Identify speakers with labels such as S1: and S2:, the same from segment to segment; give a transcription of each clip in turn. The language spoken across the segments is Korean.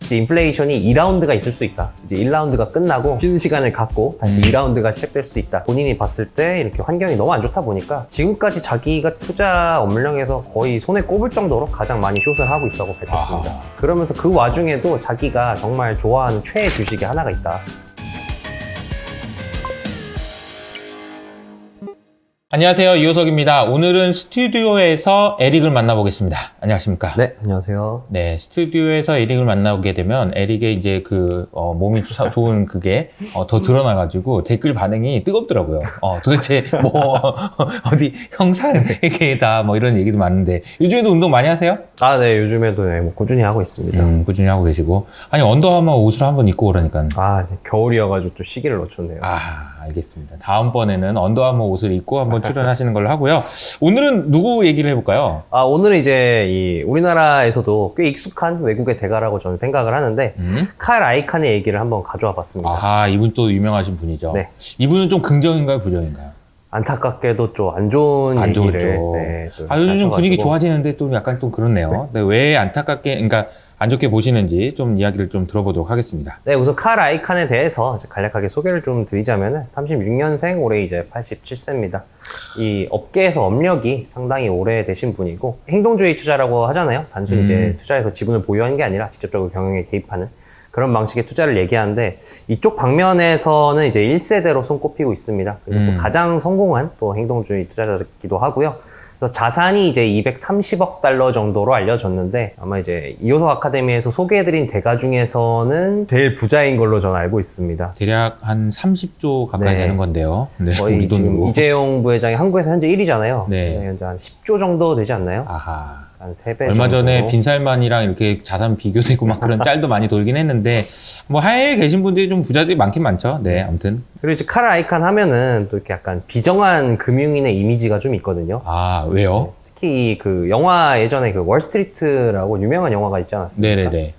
S1: 이제 인플레이션이 2라운드가 있을 수 있다. 이제 1라운드가 끝나고 쉬는 시간을 갖고 다시 2라운드가 시작될 수 있다. 본인이 봤을 때 이렇게 환경이 너무 안 좋다 보니까 지금까지 자기가 투자 업무량에서 거의 손에 꼽을 정도로 가장 많이 숏을 하고 있다고 밝혔습니다. 그러면서 그 와중에도 자기가 정말 좋아하는 최애 주식이 하나가 있다.
S2: 안녕하세요, 이호석입니다. 오늘은 스튜디오에서 에릭을 만나보겠습니다. 안녕하십니까?
S1: 네, 안녕하세요.
S2: 네, 스튜디오에서 에릭을 만나보게 되면 에릭의 이제 몸이 좋은 그게 더 드러나가지고 댓글 반응이 뜨겁더라고요. 도대체 어디 형사에게다 이런 얘기도 많은데 요즘에도 운동 많이 하세요?
S1: 네, 요즘에도 꾸준히 하고 있습니다.
S2: 꾸준히 하고 계시고. 아니, 언더아머 옷을 한번 입고 오라니까.
S1: 네, 겨울이어가지고 또 시기를 놓쳤네요.
S2: 알겠습니다. 다음번에는 언더아머 옷을 입고 한번 출연하시는 걸로 하고요. 오늘은 누구 얘기를 해볼까요?
S1: 오늘은 이제 우리나라에서도 꽤 익숙한 외국의 대가라고 저는 생각을 하는데 칼 아이칸의 얘기를 한번 가져와 봤습니다.
S2: 이분 또 유명하신 분이죠.
S1: 네.
S2: 이분은 좀 긍정인가요, 부정인가요?
S1: 안타깝게도 좀 안 좋은
S2: 안
S1: 얘기를.
S2: 좋죠.
S1: 네,
S2: 요즘 분위기 좋아지는데 또 약간 좀 그렇네요. 네. 왜 안타깝게, 그러니까 안 좋게 보시는지 좀 이야기를 좀 들어보도록 하겠습니다.
S1: 네, 우선 칼 아이칸에 대해서 간략하게 소개를 좀 드리자면은 36년생, 올해 이제 87세입니다. 이 업계에서 업력이 상당히 오래되신 분이고 행동주의 투자라고 하잖아요. 단순히 이제 투자해서 지분을 보유하는 게 아니라 직접적으로 경영에 개입하는 그런 방식의 투자를 얘기하는데 이쪽 방면에서는 이제 1세대로 손꼽히고 있습니다. 그리고 또 가장 성공한 또 행동주의 투자자이기도 하고요. 그래서 자산이 이제 230억 달러 정도로 알려졌는데 아마 이제 이호석 아카데미에서 소개해드린 대가 중에서는 제일 부자인 걸로 저는 알고 있습니다.
S2: 대략 한 30조 가까이 되는 건데요. 네,
S1: 거의
S2: 우리
S1: 지금
S2: 돈으로.
S1: 이재용 부회장이 한국에서 현재 1위잖아요.
S2: 네.
S1: 현재 한 10조 정도 되지 않나요? 한 3배
S2: 얼마
S1: 정도.
S2: 전에 빈살만이랑 이렇게 자산 비교되고 막 그런 짤도 많이 돌긴 했는데 해외에 계신 분들이 좀 부자들이 많긴 많죠. 네, 아무튼.
S1: 그리고 이제 칼 아이칸 하면은 또 이렇게 약간 비정한 금융인의 이미지가 좀 있거든요.
S2: 왜요?
S1: 특히 그 영화 예전에 그 월스트리트라고 유명한 영화가 있지 않았습니까?
S2: 네네네.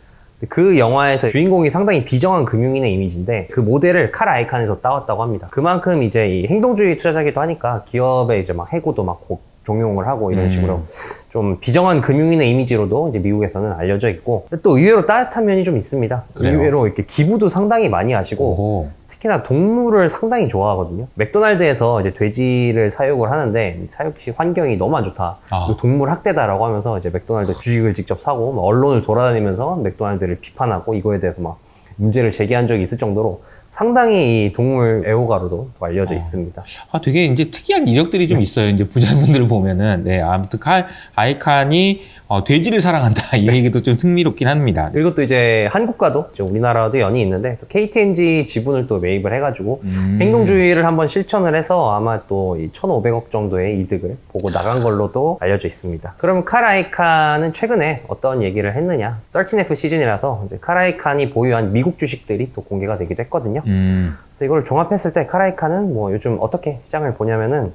S1: 그 영화에서 주인공이 상당히 비정한 금융인의 이미지인데 그 모델을 칼 아이칸에서 따왔다고 합니다. 그만큼 이제 이 행동주의 투자자기도 하니까 기업의 이제 막 해고도 막 종용을 하고 이런 식으로 좀 비정한 금융인의 이미지로도 이제 미국에서는 알려져 있고 근데 또 의외로 따뜻한 면이 좀 있습니다.
S2: 그래요?
S1: 의외로 이렇게 기부도 상당히 많이 하시고
S2: 오호.
S1: 특히나 동물을 상당히 좋아하거든요. 맥도날드에서 이제 돼지를 사육을 하는데 사육 시 환경이 너무 안 좋다. 그리고 동물 학대다라고 하면서 이제 맥도날드 주식을 직접 사고 언론을 돌아다니면서 맥도날드를 비판하고 이거에 대해서 막 문제를 제기한 적이 있을 정도로 상당히 이 동물 애호가로도 알려져 있습니다.
S2: 되게 이제 특이한 이력들이 좀 있어요. 이제 부자분들을 보면은. 네, 아무튼 칼 아이칸이 돼지를 사랑한다. 이 얘기도 좀 흥미롭긴 합니다.
S1: 그리고 또 이제 한국과도 이제 우리나라도 연이 있는데 또 KTNG 지분을 또 매입을 해가지고 행동주의를 한번 실천을 해서 아마 또 1,500억 정도의 이득을 보고 나간 걸로도 알려져 있습니다. 그럼 칼 아이칸은 최근에 어떤 얘기를 했느냐? 썰틴F 시즌이라서 이제 칼 아이칸이 보유한 미국 주식들이 또 공개가 되기도 했거든요. 그래서 이걸 종합했을 때 칼 아이칸은 요즘 어떻게 시장을 보냐면은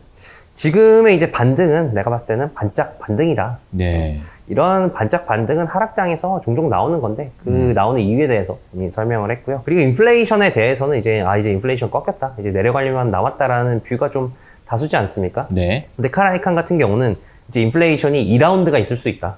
S1: 지금의 이제 반등은 내가 봤을 때는 반짝 반등이다.
S2: 네.
S1: 이런 반짝 반등은 하락장에서 종종 나오는 건데 그 나오는 이유에 대해서 설명을 했고요. 그리고 인플레이션에 대해서는 이제 인플레이션 꺾였다. 이제 내려가려면 남았다라는 뷰가 좀 다수지 않습니까?
S2: 네.
S1: 근데 칼 아이칸 같은 경우는 이제 인플레이션이 2라운드가 있을 수 있다.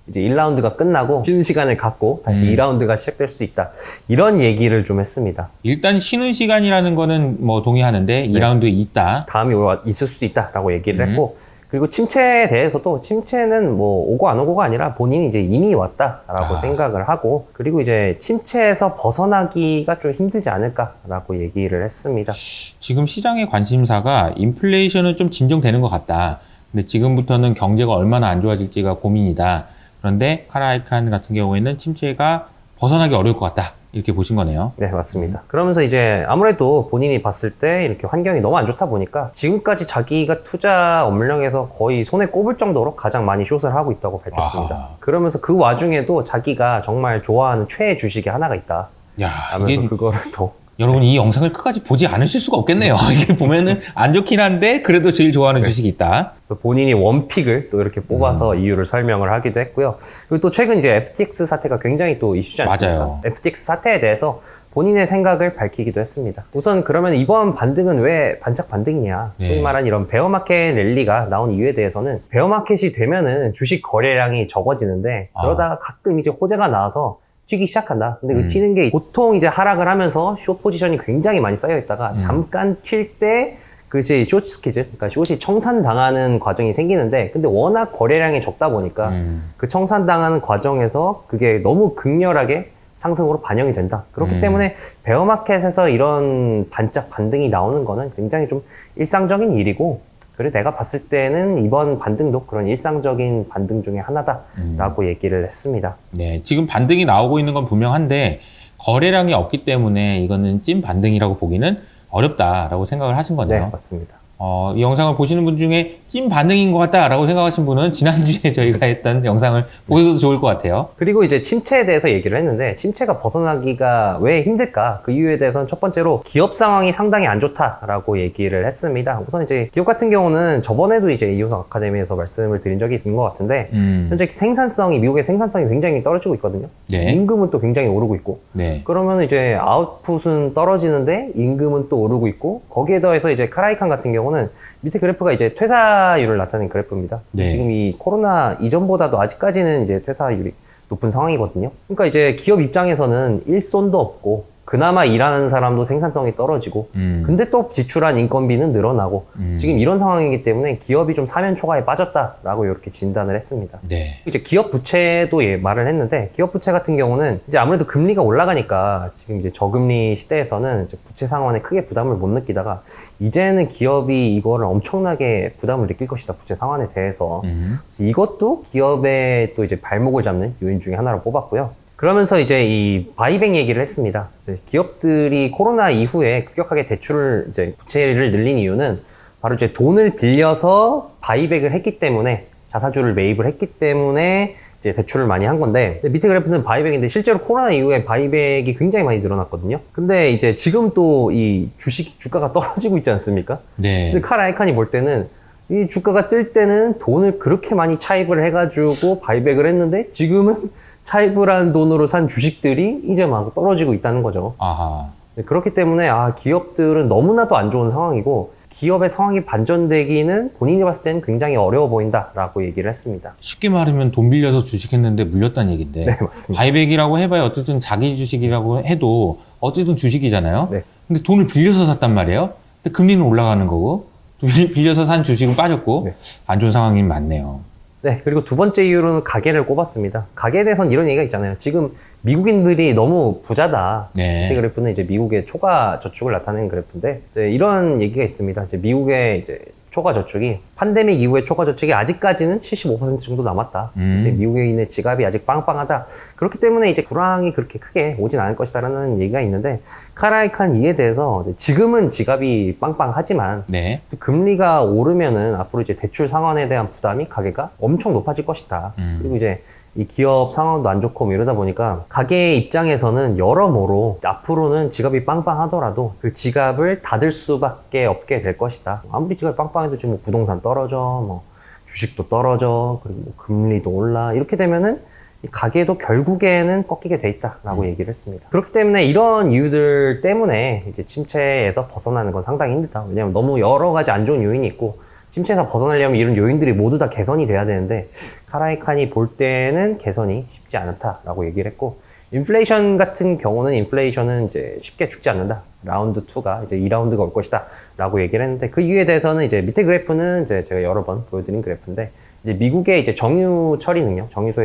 S1: 이제 1라운드가 끝나고 쉬는 시간을 갖고 다시 2라운드가 시작될 수 있다. 이런 얘기를 좀 했습니다.
S2: 일단 쉬는 시간이라는 거는 동의하는데 2라운드에 있다.
S1: 다음이 있을 수 있다라고 얘기를 했고 그리고 침체에 대해서도 침체는 오고 안 오고가 아니라 본인이 이제 이미 왔다라고 생각을 하고 그리고 이제 침체에서 벗어나기가 좀 힘들지 않을까라고 얘기를 했습니다.
S2: 지금 시장의 관심사가 인플레이션은 좀 진정되는 것 같다. 근데 지금부터는 경제가 얼마나 안 좋아질지가 고민이다. 그런데 칼 아이칸 같은 경우에는 침체가 벗어나기 어려울 것 같다. 이렇게 보신 거네요.
S1: 네, 맞습니다. 그러면서 이제 아무래도 본인이 봤을 때 이렇게 환경이 너무 안 좋다 보니까 지금까지 자기가 투자 업무량에서 거의 손에 꼽을 정도로 가장 많이 숏을 하고 있다고 밝혔습니다. 그러면서 그 와중에도 자기가 정말 좋아하는 최애 주식이 하나가 있다. 이게 그거를 더
S2: 여러분 이 영상을 끝까지 보지 않으실 수가 없겠네요. 이게 보면은 안 좋긴 한데 그래도 제일 좋아하는 주식이 있다.
S1: 그래서 본인이 원픽을 또 이렇게 뽑아서 이유를 설명을 하기도 했고요. 그리고 또 최근 이제 FTX 사태가 굉장히 또 이슈지 않습니까?
S2: 맞아요.
S1: FTX 사태에 대해서 본인의 생각을 밝히기도 했습니다. 우선 그러면 이번 반등은 왜 반짝 반등이냐? 소위 말한 이런 베어마켓 랠리가 나온 이유에 대해서는 베어마켓이 되면은 주식 거래량이 적어지는데 그러다가 가끔 이제 호재가 나와서 튀기 시작한다. 근데 그
S2: 음.
S1: 튀는 게 보통 이제 하락을 하면서 숏 포지션이 굉장히 많이 쌓여 있다가 잠깐 튈 때 그것이 숏 스퀴즈, 그러니까 숏이 청산당하는 과정이 생기는데, 근데 워낙 거래량이 적다 보니까 그 청산당하는 과정에서 그게 너무 극렬하게 상승으로 반영이 된다. 그렇기 때문에 베어마켓에서 이런 반짝 반등이 나오는 거는 굉장히 좀 일상적인 일이고, 그리고 내가 봤을 때는 이번 반등도 그런 일상적인 반등 중에 하나다라고 얘기를 했습니다.
S2: 네, 지금 반등이 나오고 있는 건 분명한데 거래량이 없기 때문에 이거는 찐 반등이라고 보기는 어렵다라고 생각을 하신
S1: 네,
S2: 거네요.
S1: 맞습니다.
S2: 이 영상을 보시는 분 중에 찐 반응인 것 같다라고 생각하신 분은 지난주에 저희가 했던 영상을 보셔도 좋을 것 같아요.
S1: 그리고 이제 침체에 대해서 얘기를 했는데, 침체가 벗어나기가 왜 힘들까? 그 이유에 대해서는 첫 번째로 기업 상황이 상당히 안 좋다라고 얘기를 했습니다. 우선 이제 기업 같은 경우는 저번에도 이제 이호석 아카데미에서 말씀을 드린 적이 있는 것 같은데, 현재 미국의 생산성이 굉장히 떨어지고 있거든요.
S2: 네.
S1: 임금은 또 굉장히 오르고 있고,
S2: 네.
S1: 그러면 이제 아웃풋은 떨어지는데 임금은 또 오르고 있고, 거기에 더해서 이제 카라이칸 같은 경우는 밑에 그래프가 이제 퇴사율을 나타낸 그래프입니다.
S2: 네.
S1: 지금 이 코로나 이전보다도 아직까지는 이제 퇴사율이 높은 상황이거든요. 그러니까 이제 기업 입장에서는 일손도 없고, 그나마 일하는 사람도 생산성이 떨어지고, 근데 또 지출한 인건비는 늘어나고, 지금 이런 상황이기 때문에 기업이 좀 사면 초과에 빠졌다라고 이렇게 진단을 했습니다.
S2: 네.
S1: 이제 기업 부채도 말을 했는데, 기업 부채 같은 경우는 이제 아무래도 금리가 올라가니까 지금 이제 저금리 시대에서는 이제 부채 상환에 크게 부담을 못 느끼다가, 이제는 기업이 이거를 엄청나게 부담을 느낄 것이다, 부채 상환에 대해서. 그래서 이것도 기업의 또 이제 발목을 잡는 요인 중에 하나로 뽑았고요. 그러면서 이제 이 바이백 얘기를 했습니다. 이제 기업들이 코로나 이후에 급격하게 부채를 늘린 이유는 바로 이제 돈을 빌려서 바이백을 했기 때문에, 자사주를 매입을 했기 때문에 이제 대출을 많이 한 건데, 밑에 그래프는 바이백인데 실제로 코로나 이후에 바이백이 굉장히 많이 늘어났거든요. 근데 이제 지금 또 이 주가가 떨어지고 있지 않습니까?
S2: 네.
S1: 근데 칼 아이칸이 볼 때는 이 주가가 뜰 때는 돈을 그렇게 많이 차입을 해가지고 바이백을 했는데, 지금은 차입을 한 돈으로 산 주식들이 이제 막 떨어지고 있다는 거죠.
S2: 아하.
S1: 그렇기 때문에 기업들은 너무나도 안 좋은 상황이고, 기업의 상황이 반전되기는 본인이 봤을 때는 굉장히 어려워 보인다라고 얘기를 했습니다.
S2: 쉽게 말하면 돈 빌려서 주식했는데 물렸다는 얘기인데,
S1: 네, 맞습니다.
S2: 바이백이라고 해봐야 어쨌든 자기 주식이라고 해도 어쨌든 주식이잖아요.
S1: 네.
S2: 근데 돈을 빌려서 샀단 말이에요. 근데 금리는 올라가는 거고, 또 빌려서 산 주식은 빠졌고,
S1: 네.
S2: 안 좋은 상황이 많네요.
S1: 네, 그리고 두 번째 이유로는 가계를 꼽았습니다. 가계에 대해서는 이런 얘기가 있잖아요. 지금 미국인들이 너무 부자다.
S2: 네.
S1: 이 그래프는 이제 미국의 초과 저축을 나타내는 그래프인데, 이제 이런 얘기가 있습니다. 이제 미국의 이제 초과 저축이, 팬데믹 이후의 초과 저축이 아직까지는 75% 정도 남았다. 근데 미국인의 지갑이 아직 빵빵하다. 그렇기 때문에 이제 불황이 그렇게 크게 오진 않을 것이다라는 얘기가 있는데, 카라이칸 이에 대해서 지금은 지갑이 빵빵하지만,
S2: 네.
S1: 금리가 오르면은 앞으로 이제 대출 상환에 대한 부담이, 가계가 엄청 높아질 것이다. 그리고 이제 이 기업 상황도 안 좋고 뭐 이러다 보니까 가게 입장에서는 여러모로 앞으로는 지갑이 빵빵하더라도 그 지갑을 닫을 수밖에 없게 될 것이다. 아무리 지갑이 빵빵해도 지금 뭐 부동산 떨어져, 뭐 주식도 떨어져, 그리고 뭐 금리도 올라, 이렇게 되면은 이 가게도 결국에는 꺾이게 돼 있다라고 얘기를 했습니다. 그렇기 때문에 이런 이유들 때문에 이제 침체에서 벗어나는 건 상당히 힘들다. 왜냐하면 너무 여러 가지 안 좋은 요인이 있고, 침체에서 벗어나려면 이런 요인들이 모두 다 개선이 돼야 되는데, 카라이칸이 볼 때는 개선이 쉽지 않다라고 얘기를 했고, 인플레이션 같은 경우는 인플레이션은 이제 쉽게 죽지 않는다. 라운드 2가 이제 2라운드가 올 것이다. 라고 얘기를 했는데, 그 이유에 대해서는 이제 밑에 그래프는 이제 제가 여러 번 보여드린 그래프인데, 이제 미국의 이제 정유소의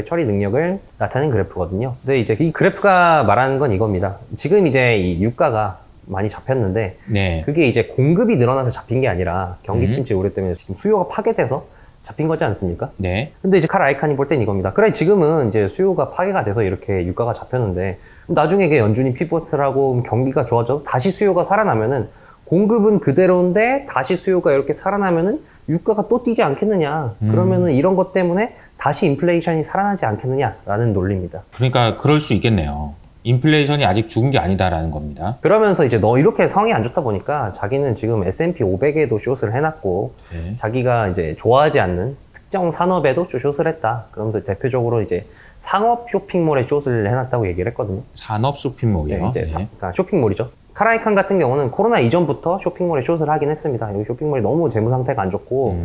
S1: 처리 능력을 나타낸 그래프거든요. 근데 이제 이 그래프가 말하는 건 이겁니다. 지금 이제 이 유가가 많이 잡혔는데,
S2: 네.
S1: 그게 이제 공급이 늘어나서 잡힌 게 아니라 경기 침체 우려 때문에 지금 수요가 파괴돼서 잡힌 거지 않습니까?
S2: 네.
S1: 근데 이제 칼 아이칸이 볼 땐 이겁니다. 그래, 지금은 이제 수요가 파괴가 돼서 이렇게 유가가 잡혔는데, 나중에 이게 연준이 피벗을 하고 경기가 좋아져서 다시 수요가 살아나면은, 공급은 그대로인데 다시 수요가 이렇게 살아나면은 유가가 또 뛰지 않겠느냐. 그러면은 이런 것 때문에 다시 인플레이션이 살아나지 않겠느냐라는 논리입니다.
S2: 그러니까 그럴 수 있겠네요. 인플레이션이 아직 죽은 게 아니다라는 겁니다.
S1: 그러면서 이제 너 이렇게 상황이 안 좋다 보니까 자기는 지금 S&P 500에도 숏을 해놨고,
S2: 네.
S1: 자기가 이제 좋아하지 않는 특정 산업에도 숏을 했다. 그러면서 대표적으로 이제 상업 쇼핑몰에 숏을 해놨다고 얘기를 했거든요.
S2: 산업 쇼핑몰이요.
S1: 네, 이제 그러니까 쇼핑몰이죠. 카라이칸 같은 경우는 코로나 이전부터 쇼핑몰에 숏을 하긴 했습니다. 여기 쇼핑몰이 너무 재무 상태가 안 좋고,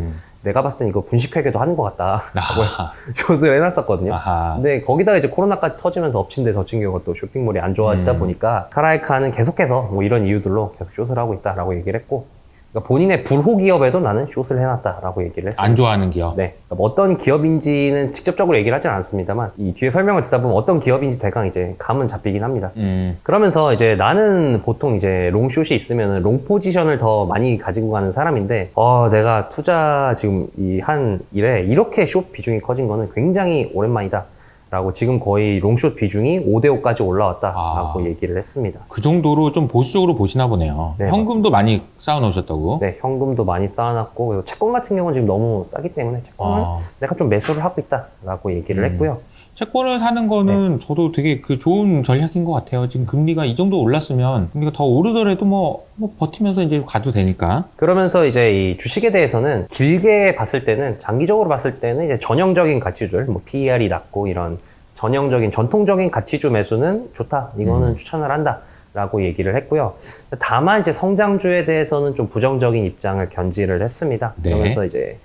S1: 내가 봤을 땐 이거 분식회계도 하는 것 같다 라고 해서
S2: 아하.
S1: 숏을 해놨었거든요.
S2: 아하.
S1: 근데 거기다가 이제 코로나까지 터지면서 엎친 데 덮친 경우가 또 쇼핑몰이 안 좋아지다 보니까 카라이카는 계속해서 뭐 이런 이유들로 계속 숏을 하고 있다라고 얘기를 했고, 그러니까 본인의 불호 기업에도 나는 숏을 해놨다라고 얘기를 했습니다.
S2: 안 좋아하는 기업.
S1: 네, 그러니까 뭐 어떤 기업인지는 직접적으로 얘기를 하진 않습니다만 이 뒤에 설명을 듣다 보면 어떤 기업인지 대강 이제 감은 잡히긴 합니다. 그러면서 이제 나는 보통 이제 롱숏이 있으면 롱 포지션을 더 많이 가지고 가는 사람인데, 내가 투자 지금 이 한 일에 이렇게 숏 비중이 커진 거는 굉장히 오랜만이다 라고, 지금 거의 롱숏 비중이 5대5까지 올라왔다라고 얘기를 했습니다.
S2: 그 정도로 좀 보수적으로 보시나 보네요.
S1: 네,
S2: 현금도 많이 쌓아놓으셨다고.
S1: 네, 현금도 많이 쌓아놨고, 그래서 채권 같은 경우는 지금 너무 싸기 때문에 채권은 내가 좀 매수를 하고 있다라고 얘기를 했고요.
S2: 채권을 사는 거는 저도 되게 그 좋은 전략인 것 같아요. 지금 금리가 이 정도 올랐으면 금리가 더 오르더라도 뭐 버티면서 이제 가도 되니까.
S1: 그러면서 이제 이 주식에 대해서는 길게 봤을 때는, 장기적으로 봤을 때는 이제 전형적인 가치줄, 뭐 PER이 낮고 이런 전형적인 전통적인 가치주 매수는 좋다. 이거는 추천을 한다. 라고 얘기를 했고요. 다만 이제 성장주에 대해서는 좀 부정적인 입장을 견지를 했습니다.
S2: 네.
S1: 그러면서 이제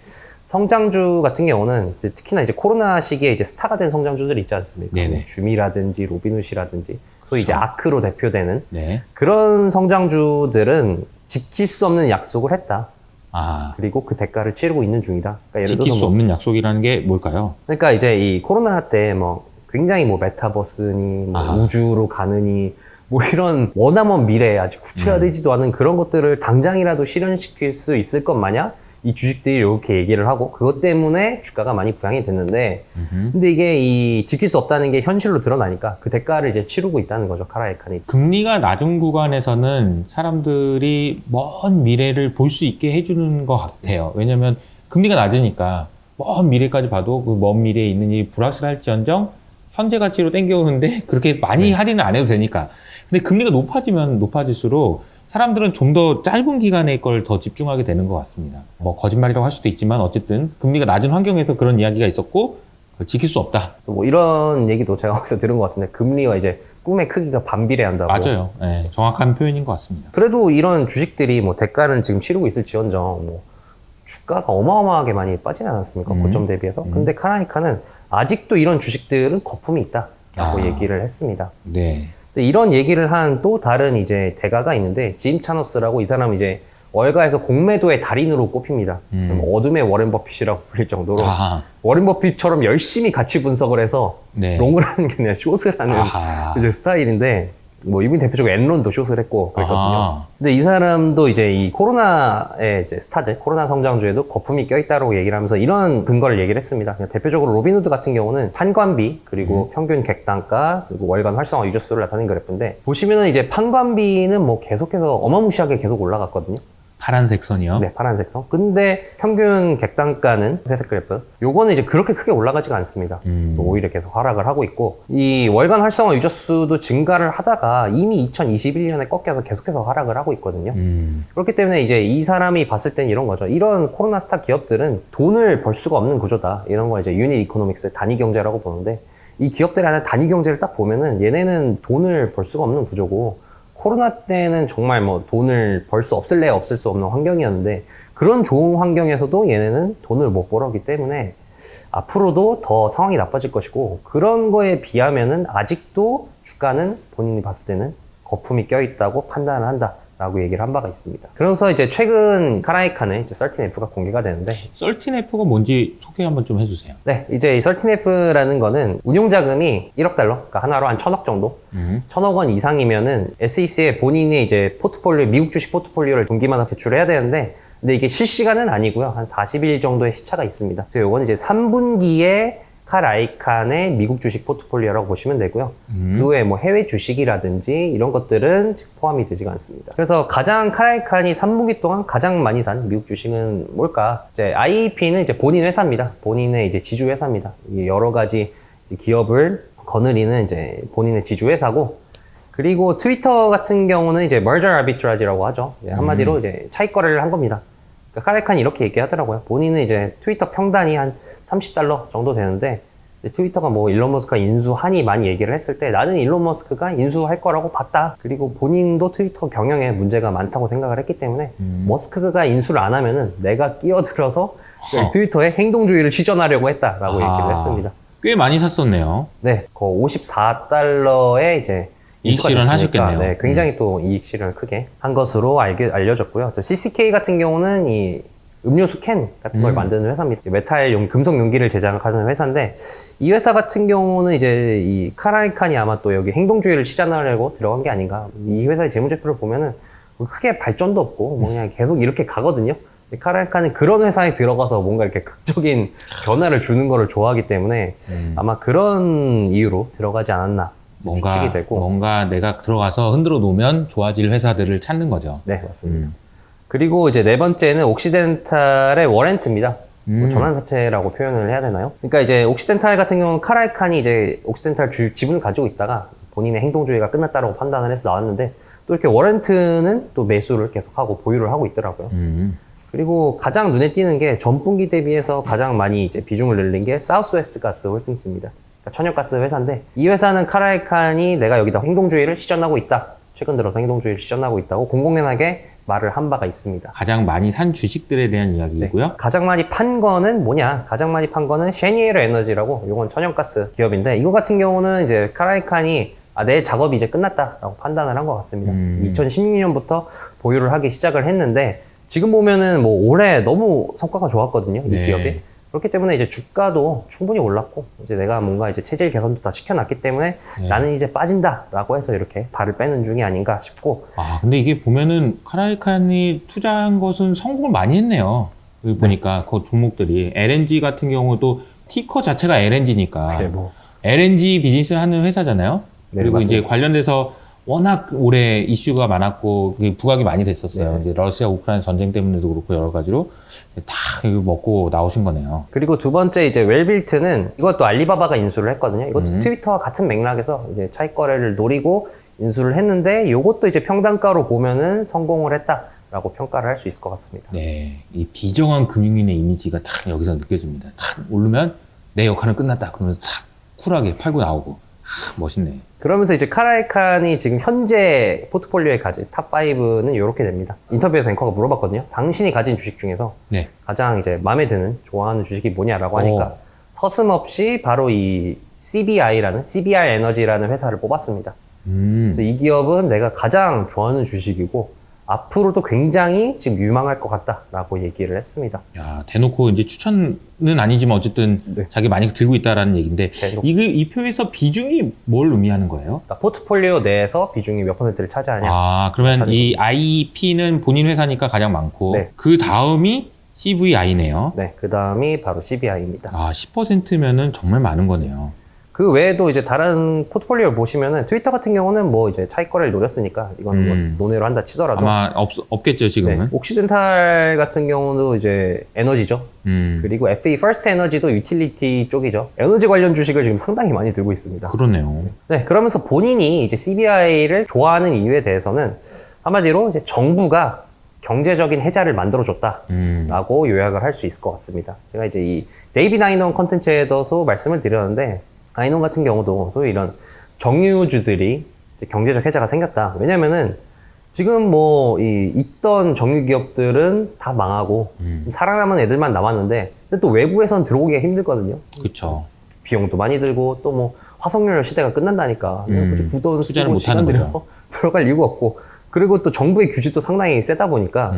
S1: 성장주 같은 경우는 이제 특히나 이제 코로나 시기에 이제 스타가 된 성장주들이 있지 않습니까?
S2: 네네.
S1: 줌이라든지 로빈훗이라든지 또
S2: 그렇죠.
S1: 이제 아크로 대표되는
S2: 네.
S1: 그런 성장주들은 지킬 수 없는 약속을 했다.
S2: 아,
S1: 그리고 그 대가를 치르고 있는 중이다. 그러니까 예를
S2: 지킬
S1: 들어서
S2: 수 없는 약속이라는 게 뭘까요?
S1: 그러니까 이제 이 코로나 때 뭐 굉장히 뭐 메타버스니 뭐
S2: 아하.
S1: 우주로 가느니 뭐 이런 머나먼 미래에 아직 구체화되지도 않은 그런 것들을 당장이라도 실현시킬 수 있을 것 마냥 이 주식들이 이렇게 얘기를 하고, 그것 때문에 주가가 많이 부양이 됐는데, 근데 이게 이 지킬 수 없다는 게 현실로 드러나니까 그 대가를 이제 치르고 있다는 거죠, 카라이칸이.
S2: 금리가 낮은 구간에서는 사람들이 먼 미래를 볼 수 있게 해주는 것 같아요. 왜냐면 금리가 낮으니까 먼 미래까지 봐도 그 먼 미래에 있는 일이 불확실할지언정 현재 가치로 땡겨오는데 그렇게 많이 할인을 안 해도 되니까. 근데 금리가 높아지면 높아질수록 사람들은 좀 더 짧은 기간의 걸 더 집중하게 되는 것 같습니다. 뭐 거짓말이라고 할 수도 있지만 어쨌든 금리가 낮은 환경에서 그런 이야기가 있었고 그걸 지킬 수 없다.
S1: 그래서 뭐 이런 얘기도 제가 어디서 들은 것 같은데, 금리와 이제 꿈의 크기가 반비례한다고.
S2: 맞아요. 네, 정확한 표현인 것 같습니다.
S1: 그래도 이런 주식들이 뭐 대가는 지금 치르고 있을지언정 뭐 주가가 어마어마하게 많이 빠지지 않았습니까? 고점 대비해서. 근데 카라니카는 아직도 이런 주식들은 거품이 있다라고 얘기를 했습니다.
S2: 네.
S1: 근데 이런 얘기를 한 또 다른 이제 대가가 있는데, 짐 차너스라고, 이 사람은 이제 월가에서 공매도의 달인으로 꼽힙니다. 어둠의 워렌 버핏이라고 불릴 정도로
S2: 아하.
S1: 워렌 버핏처럼 열심히 가치 분석을 해서
S2: 네.
S1: 롱을 하는 게 아니라 숏을 하는
S2: 아하.
S1: 이제 스타일인데, 뭐 이분 대표적으로 엔론도 숏을 했고 그랬거든요.
S2: 아하.
S1: 근데 이 사람도 이제 이 코로나의 이제 스타들, 코로나 성장주에도 거품이 껴있다고 얘기를 하면서 이런 근거를 얘기를 했습니다. 그냥 대표적으로 로빈후드 같은 경우는 판관비, 그리고 평균 객단가, 그리고 월간 활성화 유저수를 나타낸 그래프인데, 보시면은 이제 판관비는 뭐 계속해서 어마무시하게 계속 올라갔거든요.
S2: 파란색 선이요?
S1: 네, 파란색 선. 근데 평균 객단가는 회색 그래프. 요거는 이제 그렇게 크게 올라가지가 않습니다. 오히려 계속 하락을 하고 있고, 이 월간 활성화 유저수도 증가를 하다가 이미 2021년에 꺾여서 계속해서 하락을 하고 있거든요. 그렇기 때문에 이제 이 사람이 봤을 땐 이런 거죠. 이런 코로나 스타 기업들은 돈을 벌 수가 없는 구조다. 이런 걸 이제 유닛 이코노믹스, 단위 경제라고 보는데, 이 기업들이 하는 단위 경제를 딱 보면은 얘네는 돈을 벌 수가 없는 구조고, 코로나 때는 정말 뭐 돈을 벌 수 없을래야 없을 수 없는 환경이었는데, 그런 좋은 환경에서도 얘네는 돈을 못 벌었기 때문에 앞으로도 더 상황이 나빠질 것이고, 그런 거에 비하면은 아직도 주가는 본인이 봤을 때는 거품이 껴있다고 판단을 한다 라고 얘기를 한 바가 있습니다. 그래서 이제 최근 카라이칸의 이제 13F가 공개가 되는데,
S2: 13F가 뭔지 소개 한번 좀 해주세요.
S1: 네, 이제 이 13F라는 거는 운용자금이 1억 달러, 그러니까 하나로 한 1,000억 정도, 1,000억 원 이상이면은 SEC에 본인의 이제 포트폴리오, 미국 주식 포트폴리오를 분기마다 제출해야 되는데, 근데 이게 실시간은 아니고요. 한 40일 정도의 시차가 있습니다. 그래서 요거는 이제 3분기에 카라이칸의 미국 주식 포트폴리오라고 보시면 되고요. 그 외에 뭐 해외 주식이라든지 이런 것들은 포함이 되지가 않습니다. 그래서 가장 카라이칸이 3분기 동안 가장 많이 산 미국 주식은 뭘까? 이제 IEP는 이제 본인 회사입니다. 본인의 이제 지주 회사입니다. 여러 가지 기업을 거느리는 이제 본인의 지주 회사고, 그리고 트위터 같은 경우는 이제 merger arbitrage라고 하죠. 이제 한마디로 이제 차익 거래를 한 겁니다. 그러니까 카라이칸이 이렇게 얘기하더라고요. 본인은 이제 트위터 평단이 한 $30 정도 되는데, 트위터가 뭐 일론 머스크가 인수하니 많이 얘기를 했을 때, 나는 일론 머스크가 인수할 거라고 봤다. 그리고 본인도 트위터 경영에 문제가 많다고 생각을 했기 때문에 머스크가 인수를 안 하면은 내가 끼어들어서 트위터에 행동주의를 시전하려고 했다라고
S2: 아.
S1: 얘기를 했습니다.
S2: 꽤 많이 샀었네요.
S1: 네, 그 54달러에 이제
S2: 이익
S1: 인수가
S2: 실현하셨겠네요.
S1: 됐으니까, 네, 굉장히 또 이익 실현을 크게 한 것으로 알려졌고요. 또 CCK 같은 경우는 이 음료수 캔 같은 걸 만드는 회사입니다. 메탈 금속 용기를 제작하는 회사인데, 이 회사 같은 경우는 이제 이 카라이칸이 아마 또 여기 행동주의를 시전하려고 들어간 게 아닌가. 이 회사의 재무제표를 보면은 크게 발전도 없고 뭐 그냥 계속 이렇게 가거든요. 카라이칸은 그런 회사에 들어가서 뭔가 이렇게 극적인 변화를 주는 거를 좋아하기 때문에 아마 그런 이유로 들어가지 않았나 추측이 되고.
S2: 뭔가 내가 들어가서 흔들어 놓으면 좋아질 회사들을 찾는 거죠.
S1: 네, 맞습니다. 그리고 이제 네 번째는 옥시덴탈의 워렌트입니다. 뭐 전환사채라고 표현을 해야 되나요? 그러니까 이제 옥시덴탈 같은 경우는 카라이칸이 이제 옥시덴탈 지분을 가지고 있다가 본인의 행동주의가 끝났다라고 판단을 해서 나왔는데, 또 이렇게 워렌트는 또 매수를 계속하고 보유를 하고 있더라고요. 그리고 가장 눈에 띄는 게 전분기 대비해서 가장 많이 이제 비중을 늘린 게 사우스웨스트 가스 홀딩스입니다. 그러니까 천연가스 회사인데, 이 회사는 카라이칸이 내가 여기다 행동주의를 시전하고 있다, 최근 들어서 행동주의를 시전하고 있다고 공공연하게 말을 한 바가 있습니다.
S2: 가장 많이 산 주식들에 대한 이야기이고요.
S1: 네. 가장 많이 판 거는 뭐냐? 가장 많이 판 거는 셰니에르 에너지라고, 이건 천연가스 기업인데, 이거 같은 경우는 이제 카라이칸이 내 작업이 이제 끝났다라고 판단을 한 것 같습니다. 2016년부터 보유를 하기 시작을 했는데, 지금 보면은 뭐 올해 너무 성과가 좋았거든요, 이
S2: 네.
S1: 기업이. 그렇기 때문에 이제 주가도 충분히 올랐고, 이제 내가 뭔가 이제 체질 개선도 다 시켜놨기 때문에 나는 이제 빠진다라고 해서 이렇게 발을 빼는 중이 아닌가 싶고.
S2: 아, 근데 이게 보면은 카라이칸이 투자한 것은 성공을 많이 했네요. 여기 보니까 그 종목들이 LNG 같은 경우도 티커 자체가 LNG니까
S1: 그래, 뭐.
S2: LNG 비즈니스를 하는 회사잖아요.
S1: 네,
S2: 그리고
S1: 맞습니다.
S2: 이제 관련돼서 워낙 올해 이슈가 많았고 그게 부각이 많이 됐었어요.
S1: 네.
S2: 이제 러시아 우크라이나 전쟁 때문에도 그렇고 여러 가지로 다 이거 먹고 나오신 거네요.
S1: 그리고 두 번째 이제 웰빌트는, 이것도 알리바바가 인수를 했거든요. 이것도 트위터와 같은 맥락에서 이제 차익 거래를 노리고 인수를 했는데, 이것도 이제 평단가로 보면은 성공을 했다라고 평가를 할 수 있을 것 같습니다.
S2: 네, 이 비정한 금융인의 이미지가 딱 여기서 느껴집니다. 딱 오르면 내 역할은 끝났다. 그러면서 탁 쿨하게 팔고 나오고. 아, 멋있네.
S1: 그러면서 이제 카라이칸이 지금 현재 포트폴리오에 가진 탑5는 이렇게 됩니다. 인터뷰에서 앵커가 물어봤거든요. 당신이 가진 주식 중에서
S2: 네.
S1: 가장 이제 마음에 드는, 좋아하는 주식이 뭐냐라고 하니까 서슴없이 바로 이 CBI라는, CBR 에너지라는 회사를 뽑았습니다. 그래서 이 기업은 내가 가장 좋아하는 주식이고, 앞으로도 굉장히 지금 유망할 것 같다라고 얘기를 했습니다.
S2: 야, 대놓고 이제 추천은 아니지만 어쨌든
S1: 네.
S2: 자기 많이 들고 있다라는 얘기인데,
S1: 대놓고.
S2: 이 표에서 비중이 뭘 의미하는 거예요?
S1: 그러니까 포트폴리오 내에서 비중이 몇 %를 차지하냐.
S2: 아, 그러면 이 IP는 본인 회사니까 가장 많고,
S1: 네.
S2: 그 다음이 CVI네요.
S1: 네, 그 다음이 바로 CBI입니다.
S2: 아, 10%면은 정말 많은 거네요.
S1: 그 외에도 이제 다른 포트폴리오를 보시면은, 트위터 같은 경우는 뭐 이제 차익 거래를 노렸으니까 이건 뭐 논외로 한다 치더라도,
S2: 아마 없겠죠, 지금은.
S1: 네, 옥시덴탈 같은 경우도 이제 에너지죠. 그리고 FE 퍼스트 에너지도 유틸리티 쪽이죠. 에너지 관련 주식을 지금 상당히 많이 들고 있습니다.
S2: 그러네요.
S1: 네, 그러면서 본인이 이제 CBI를 좋아하는 이유에 대해서는 한마디로 이제 정부가 경제적인 혜자를 만들어줬다라고 요약을 할 수 있을 것 같습니다. 제가 이제 이 데이비드 아이논 컨텐츠에서도 말씀을 드렸는데, 아이논 같은 경우도 소위 이런 정유주들이 이제 경제적 혜자가 생겼다. 왜냐면은 지금 뭐 있던 정유 기업들은 다 망하고 살아남은 애들만 남았는데, 근데 또 외부에선 들어오기가 힘들거든요.
S2: 그쵸.
S1: 비용도 많이 들고, 또 뭐 화석연료 시대가 끝난다니까 굳이 부돈
S2: 투자를
S1: 쓰고
S2: 못
S1: 시간
S2: 하는
S1: 들여서 들어갈 이유가 없고, 그리고 또 정부의 규제도 상당히 세다 보니까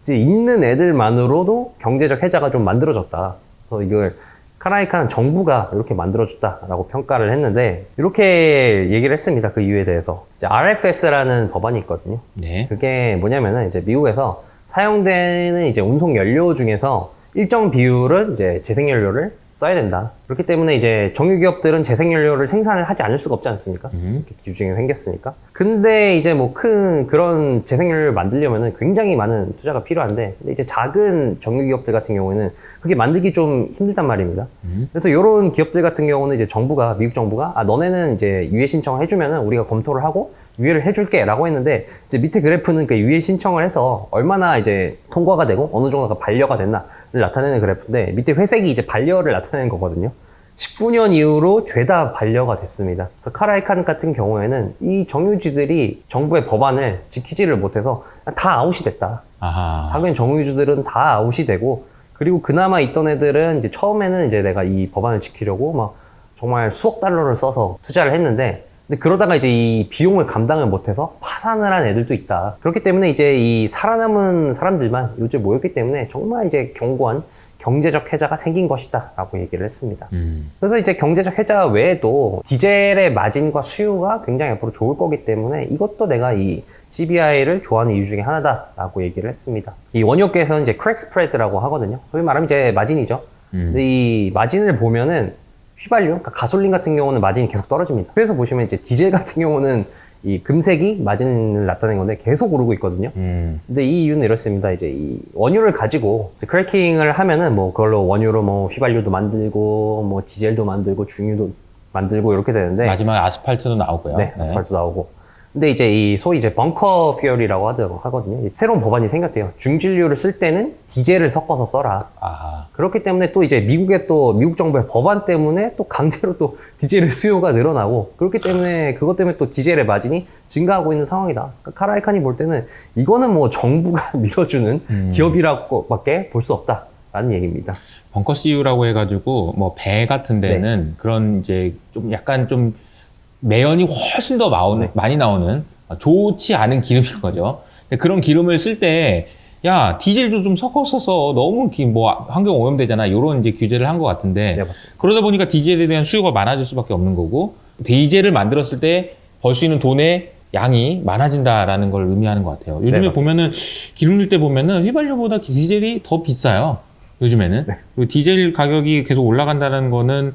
S1: 이제 있는 애들만으로도 경제적 혜자가 좀 만들어졌다. 그래서 이걸 카라이칸은 정부가 이렇게 만들어줬다라고 평가를 했는데, 이렇게 얘기를 했습니다. 그 이유에 대해서. 이제 RFS라는 법안이 있거든요.
S2: 네.
S1: 그게 뭐냐면은 이제 미국에서 사용되는 이제 운송 연료 중에서 일정 비율은 이제 재생연료를 써야 된다. 그렇기 때문에 이제 정유기업들은 재생연료를 생산을 하지 않을 수가 없지 않습니까? 이렇게 규정이 생겼으니까. 근데 이제 뭐 큰 그런 재생연료를 만들려면은 굉장히 많은 투자가 필요한데, 근데 이제 작은 정유기업들 같은 경우에는 그게 만들기 좀 힘들단 말입니다. 그래서 이런 기업들 같은 경우는 이제 정부가, 미국 정부가, 너네는 이제 유예 신청을 해주면은 우리가 검토를 하고 유예를 해줄게 라고 했는데, 이제 밑에 그래프는 그 유예 신청을 해서 얼마나 이제 통과가 되고 어느 정도가 반려가 됐나를 나타내는 그래프인데, 밑에 회색이 이제 반려를 나타내는 거거든요. 19년 이후로 죄다 반려가 됐습니다. 그래서 카라이칸 같은 경우에는 이 정유주들이 정부의 법안을 지키지를 못해서 다 아웃이 됐다.
S2: 아하.
S1: 작은 정유주들은 다 아웃이 되고, 그리고 그나마 있던 애들은 이제 처음에는 이제 내가 이 법안을 지키려고 막 정말 수억 달러를 써서 투자를 했는데, 근데 그러다가 이제 이 비용을 감당을 못해서 파산을 한 애들도 있다. 그렇기 때문에 이제 이 살아남은 사람들만 요즘 모였기 때문에 정말 이제 견고한 경제적 해자가 생긴 것이다 라고 얘기를 했습니다. 그래서 이제 경제적 해자 외에도 디젤의 마진과 수요가 굉장히 앞으로 좋을 거기 때문에 이것도 내가 이 CBI를 좋아하는 이유 중에 하나다 라고 얘기를 했습니다. 이 원유업계에서는 이제 크랙 스프레드라고 하거든요. 소위 말하면 이제 마진이죠. 근데 이 마진을 보면은 휘발유, 그러니까 가솔린 같은 경우는 마진이 계속 떨어집니다. 그래서 보시면 이제 디젤 같은 경우는 이 금색이 마진을 나타낸 건데 계속 오르고 있거든요. 근데 이 이유는 이렇습니다. 이제 이 원유를 가지고 크래킹을 하면은 뭐 그걸로 원유로 뭐 휘발유도 만들고 뭐 디젤도 만들고 중유도 만들고 이렇게 되는데,
S2: 마지막에 아스팔트도 나오고요.
S1: 네, 아스팔트 나오고. 근데 이제 이 소위 이제 벙커 퓨얼이라고 하거든요. 새로운 법안이 생겼대요. 중진류를 쓸 때는 디젤을 섞어서 써라.
S2: 아,
S1: 그렇기 때문에 또 이제 미국 정부의 법안 때문에 또 강제로 또 디젤의 수요가 늘어나고, 그렇기 때문에 그것 때문에 또 디젤의 마진이 증가하고 있는 상황이다. 그러니까 카라이칸이 볼 때는 이거는 뭐 정부가 밀어주는 기업이라고밖에 볼 수 없다라는 얘기입니다.
S2: 벙커 CU라고 해가지고 뭐 배 같은 데는 그런 이제 좀 약간 좀 매연이 훨씬 더 많이 나오는 좋지 않은 기름인 거죠. 근데 그런 기름을 쓸 때, 야, 디젤도 좀 섞어서 써. 너무 뭐 환경 오염되잖아. 이런 이제 규제를 한 것 같은데.
S1: 네, 맞습니다.
S2: 그러다 보니까 디젤에 대한 수요가 많아질 수밖에 없는 거고, 디젤을 만들었을 때 벌 수 있는 돈의 양이 많아진다라는 걸 의미하는 것 같아요. 요즘에
S1: 네,
S2: 보면은 기름 넣을 때 보면은 휘발유보다 디젤이 더 비싸요. 요즘에는.
S1: 네.
S2: 그리고 디젤 가격이 계속 올라간다는 거는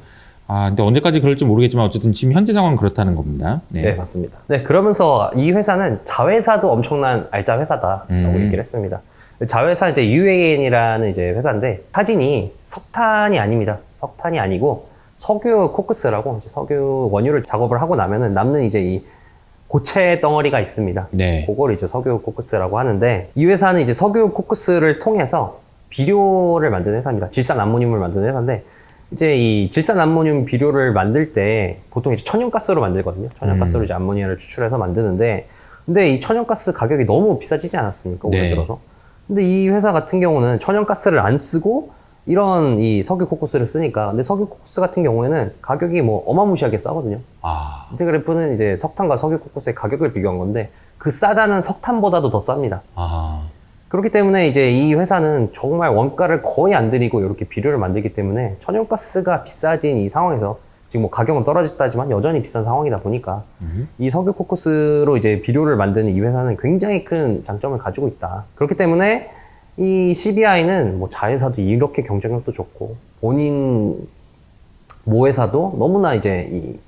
S2: 근데 언제까지 그럴지 모르겠지만 어쨌든 지금 현재 상황은 그렇다는 겁니다.
S1: 네, 맞습니다. 네, 그러면서 이 회사는 자회사도 엄청난 알짜 회사다라고 얘기를 했습니다. 자회사 이제 UAN이라는 이제 회사인데, 사진이 석탄이 아닙니다. 석탄이 아니고 석유 코크스라고, 이제 석유 원유를 작업을 하고 나면은 남는 이제 이 고체 덩어리가 있습니다.
S2: 네.
S1: 그걸 이제 석유 코크스라고 하는데, 이 회사는 이제 석유 코크스를 통해서 비료를 만드는 회사입니다. 질산 암모늄을 만드는 회사인데, 이제 이 질산 암모늄 비료를 만들 때 보통 이제 천연가스로 만들거든요. 천연가스로 이제 암모니아를 추출해서 만드는데, 근데 이 천연가스 가격이 너무 비싸지지 않았습니까? 올해 들어서. 근데 이 회사 같은 경우는 천연가스를 안 쓰고 이런 이 석유 코크스를 쓰니까, 근데 석유 코크스 같은 경우에는 가격이 뭐 어마무시하게 싸거든요. 인테그래프는 이제 석탄과 석유 코크스의 가격을 비교한 건데, 그 싸다는 석탄보다도 더 쌉니다. 그렇기 때문에 이제 이 회사는 정말 원가를 거의 안 들이고 이렇게 비료를 만들기 때문에 천연가스가 비싸진 이 상황에서, 지금 뭐 가격은 떨어졌다지만 여전히 비싼 상황이다 보니까 이 석유 코크스로 이제 비료를 만드는 이 회사는 굉장히 큰 장점을 가지고 있다. 그렇기 때문에 이 CBI는 뭐 자회사도 이렇게 경쟁력도 좋고 본인 모회사도 너무나 이제 이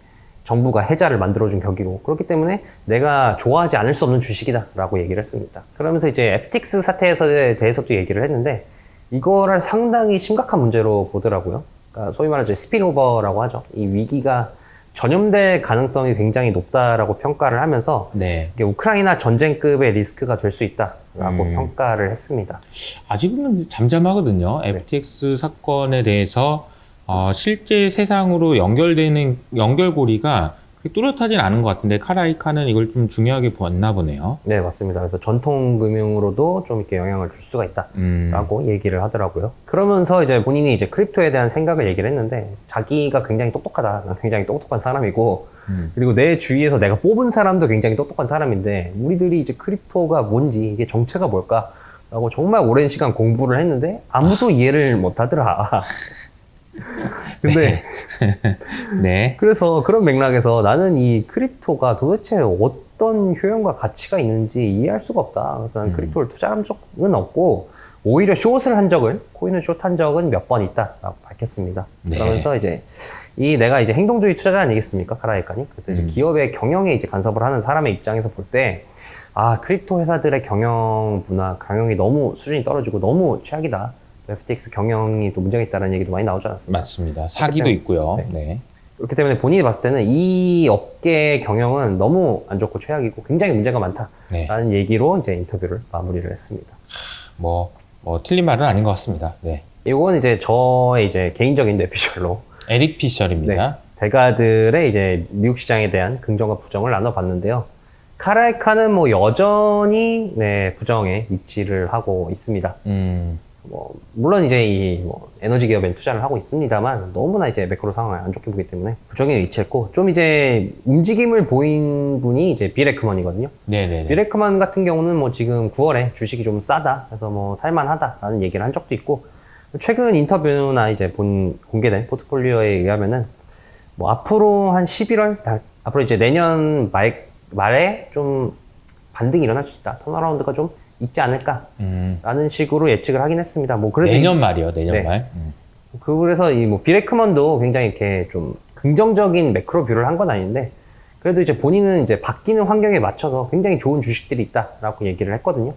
S1: 정부가 해자를 만들어준 격이고, 그렇기 때문에 내가 좋아하지 않을 수 없는 주식이다 라고 얘기를 했습니다. 그러면서 이제 FTX 사태에 대해서도 얘기를 했는데, 이거를 상당히 심각한 문제로 보더라고요. 그러니까 소위 말하는 스피노버라고 하죠. 이 위기가 전염될 가능성이 굉장히 높다라고 평가를 하면서 이게 우크라이나 전쟁급의 리스크가 될 수 있다라고 평가를 했습니다.
S2: 아직은 잠잠하거든요. FTX 사건에 대해서 실제 세상으로 연결되는 연결고리가 뚜렷하진 않은 것 같은데, 카라이칸은 이걸 좀 중요하게 봤나 보네요.
S1: 네, 맞습니다. 그래서 전통금융으로도 좀 이렇게 영향을 줄 수가 있다라고 얘기를 하더라고요. 그러면서 이제 본인이 이제 크립토에 대한 생각을 얘기를 했는데, 자기가 굉장히 똑똑하다. 난 굉장히 똑똑한 사람이고, 그리고 내 주위에서 내가 뽑은 사람도 굉장히 똑똑한 사람인데, 우리들이 이제 크립토가 뭔지, 이게 정체가 뭘까? 라고 정말 오랜 시간 공부를 했는데, 아무도 이해를 못 하더라. 근데 그래서 그런 맥락에서 나는 이 크립토가 도대체 어떤 효용과 가치가 있는지 이해할 수가 없다. 그래서 난 크립토를 투자한 적은 없고, 오히려 숏을 한 적은, 코인을 숏한 적은 몇 번 있다라고 밝혔습니다. 그러면서 이제 내가 이제 행동주의 투자자 아니겠습니까, 카라이칸이? 그래서 이제 기업의 경영에 이제 간섭을 하는 사람의 입장에서 볼 때, 크립토 회사들의 경영 문화, 경영이 너무 수준이 떨어지고 너무 최악이다. FTX 경영이 또 문제가 있다는 얘기도 많이 나오지 않았습니까?
S2: 맞습니다. 사기도 있고요.
S1: 그렇기 때문에 본인이 봤을 때는 이 업계의 경영은 너무 안 좋고 최악이고 굉장히 문제가 많다라는 얘기로 이제 인터뷰를 마무리를 했습니다.
S2: 뭐 틀린 말은 아닌 것 같습니다.
S1: 이건 이제 저의 이제 개인적인 뇌피셜로
S2: 에릭 피셜입니다.
S1: 대가들의 이제 미국 시장에 대한 긍정과 부정을 나눠봤는데요. 카라이칸은 뭐 여전히 부정에 위치를 하고 있습니다. 물론 이제 이 에너지 기업엔 투자를 하고 있습니다만 너무나 이제 매크로 상황을 안 좋게 보기 때문에 부정에 위치했고 좀 이제 움직임을 보인 분이 이제 빌 에크먼이거든요.
S2: 네네네.
S1: 빌 에크먼 같은 경우는 뭐 지금 9월에 주식이 좀 싸다, 그래서 뭐 살만하다라는 얘기를 한 적도 있고 최근 인터뷰나 이제 공개된 포트폴리오에 의하면은 뭐 앞으로 한 11월 앞으로 이제 내년 말에 좀 반등이 일어날 수 있다, 턴어라운드가 좀 있지 않을까라는 식으로 예측을 하긴 했습니다. 뭐 그래도
S2: 내년 말이요, 내년
S1: 네.
S2: 말.
S1: 그래서 이 뭐 빌 에크먼도 굉장히 이렇게 좀 긍정적인 매크로 뷰를 한 건 아닌데 그래도 이제 본인은 이제 바뀌는 환경에 맞춰서 굉장히 좋은 주식들이 있다라고 얘기를 했거든요.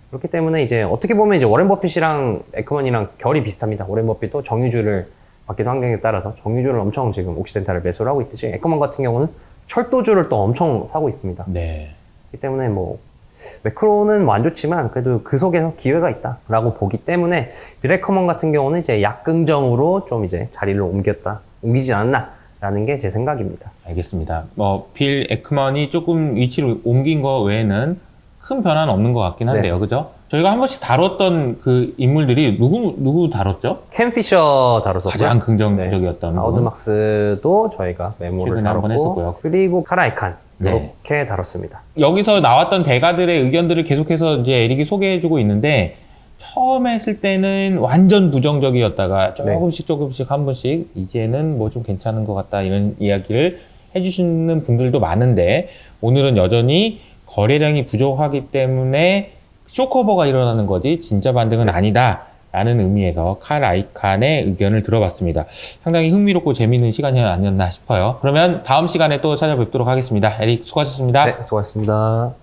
S1: 그렇기 때문에 이제 어떻게 보면 이제 워렌 버핏이랑 에크먼이랑 결이 비슷합니다. 워렌 버핏도 정유주를 바뀌는 환경에 따라서 정유주를 엄청 지금 옥시덴탈을 매수를 하고 있듯이 에크먼 같은 경우는 철도주를 또 엄청 사고 있습니다.
S2: 네.
S1: 그렇기 때문에 뭐 매크로는 뭐 안 좋지만 그래도 그 속에서 기회가 있다라고 보기 때문에 빌 에크먼 같은 경우는 이제 약긍정으로 좀 이제 자리를 옮기지 않았나라는 게 제 생각입니다.
S2: 알겠습니다. 빌 에크먼이 조금 위치를 옮긴 거 외에는 큰 변화는 없는 것 같긴 한데요.
S1: 네,
S2: 그죠? 저희가 한 번씩 다뤘던 그 인물들이 누구 다뤘죠?
S1: 캔 피셔 다뤘었고요.
S2: 가장 긍정적이었던 분은?
S1: 아우드막스도 저희가 메모를
S2: 최근에 한번
S1: 다뤘고
S2: 했었고요.
S1: 그리고 카라이칸
S2: 네.
S1: 이렇게 다뤘습니다.
S2: 여기서 나왔던 대가들의 의견들을 계속해서 이제 에릭이 소개해주고 있는데 처음 했을 때는 완전 부정적이었다가 조금씩 한 번씩 이제는 뭐 좀 괜찮은 것 같다 이런 이야기를 해주시는 분들도 많은데 오늘은 여전히 거래량이 부족하기 때문에 쇼커버가 일어나는 거지 진짜 반등은 아니다 라는 의미에서 칼 아이칸의 의견을 들어봤습니다. 상당히 흥미롭고 재미있는 시간이 아니었나 싶어요. 그러면 다음 시간에 또 찾아뵙도록 하겠습니다. 에릭 수고하셨습니다.
S1: 네, 수고하셨습니다.